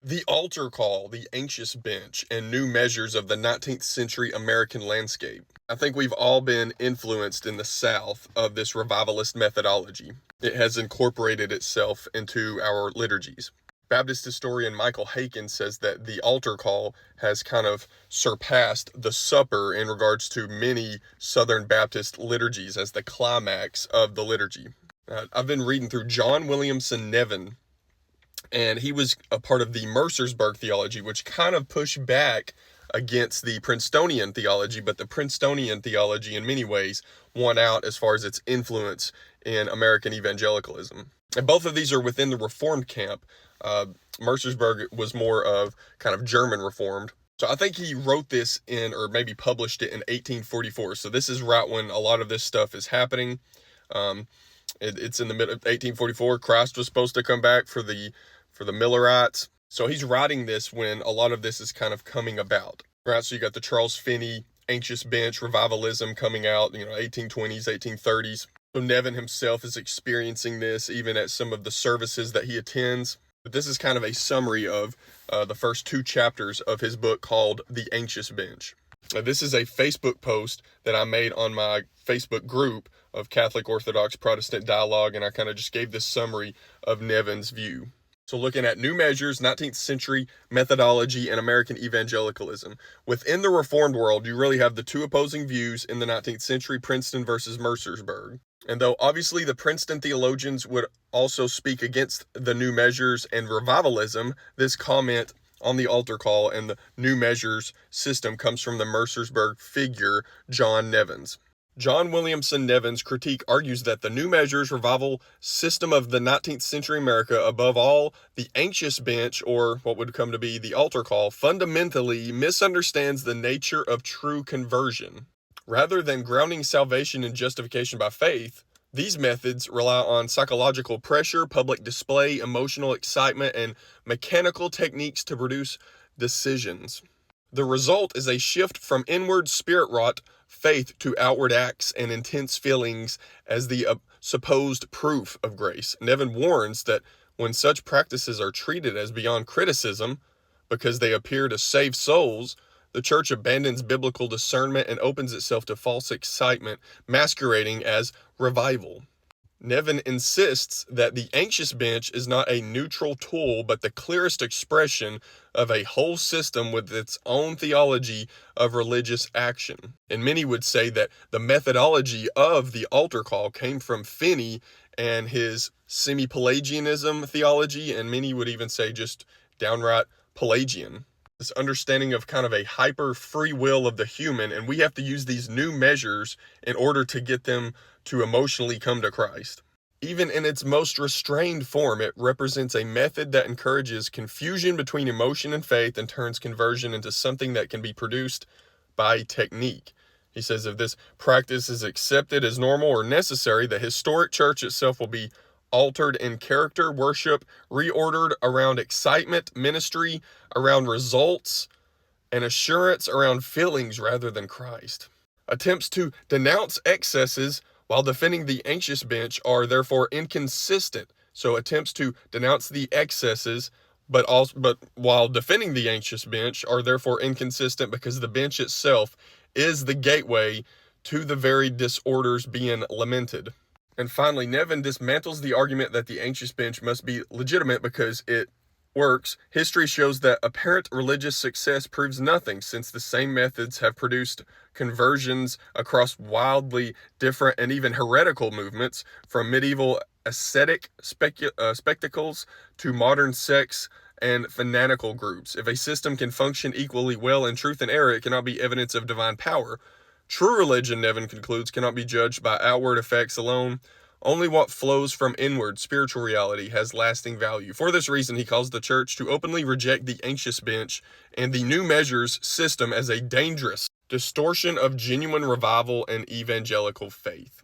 The altar call, the anxious bench, and new measures of the 19th century American landscape. I think we've all been influenced in the South of this revivalist methodology. It has incorporated itself into our liturgies. Baptist historian Michael Haken says that the altar call has kind of surpassed the supper in regards to many Southern Baptist liturgies as the climax of the liturgy. I've been reading through John Williamson Nevin, and he was a part of the Mercersburg theology, which kind of pushed back against the Princetonian theology, but the Princetonian theology in many ways won out as far as its influence in American evangelicalism. And both of these are within the Reformed camp. Mercersburg was more of kind of German Reformed. So I think he wrote this in, or maybe published it in 1844. So this is right when a lot of this stuff is happening. It's in the middle of 1844. Christ was supposed to come back for the Millerites. So he's writing this when a lot of this is kind of coming about, right? So you got the Charles Finney, Anxious Bench, Revivalism coming out, 1820s, 1830s. So Nevin himself is experiencing this even at some of the services that he attends. But this is kind of a summary of the first two chapters of his book called The Anxious Bench. This is a Facebook post that I made on my Facebook group of Catholic, Orthodox, Protestant dialogue, and I kind of just gave this summary of Nevin's view. So looking at new measures, 19th century methodology, and American evangelicalism. Within the Reformed world, you really have the two opposing views in the 19th century, Princeton versus Mercersburg. And though obviously the Princeton theologians would also speak against the new measures and revivalism, this comment on the altar call and the new measures system comes from the Mercersburg figure, John Nevins. John Williamson Nevin's critique argues that the new measures revival system of the 19th century America, above all the anxious bench, or what would come to be the altar call, fundamentally misunderstands the nature of true conversion. Rather than grounding salvation and justification by faith, these methods rely on psychological pressure, public display, emotional excitement, and mechanical techniques to produce decisions. The result is a shift from inward spirit-wrought faith to outward acts and intense feelings as the supposed proof of grace. Nevin warns that when such practices are treated as beyond criticism because they appear to save souls, the church abandons biblical discernment and opens itself to false excitement, masquerading as revival. Nevin insists that the anxious bench is not a neutral tool, but the clearest expression of a whole system with its own theology of religious action. And many would say that the methodology of the altar call came from Finney and his semi-Pelagianism theology, and many would even say just downright Pelagian. This understanding of kind of a hyper free will of the human, and we have to use these new measures in order to get them to emotionally come to Christ. Even in its most restrained form, it represents a method that encourages confusion between emotion and faith and turns conversion into something that can be produced by technique. He says if this practice is accepted as normal or necessary, the historic church itself will be altered in character, worship, reordered around excitement, ministry, around results, and assurance around feelings rather than Christ. Attempts to denounce excesses while defending the anxious bench are therefore inconsistent. So attempts to denounce the excesses but while defending the anxious bench are therefore inconsistent because the bench itself is the gateway to the very disorders being lamented. And finally, Nevin dismantles the argument that the anxious bench must be legitimate because it works. History shows that apparent religious success proves nothing, since the same methods have produced conversions across wildly different and even heretical movements, from medieval ascetic spectacles to modern sects and fanatical groups. If a system can function equally well in truth and error, it cannot be evidence of divine power. True religion, Nevin concludes, cannot be judged by outward effects alone. Only what flows from inward spiritual reality has lasting value. For this reason, he calls the church to openly reject the anxious bench and the new measures system as a dangerous distortion of genuine revival and evangelical faith.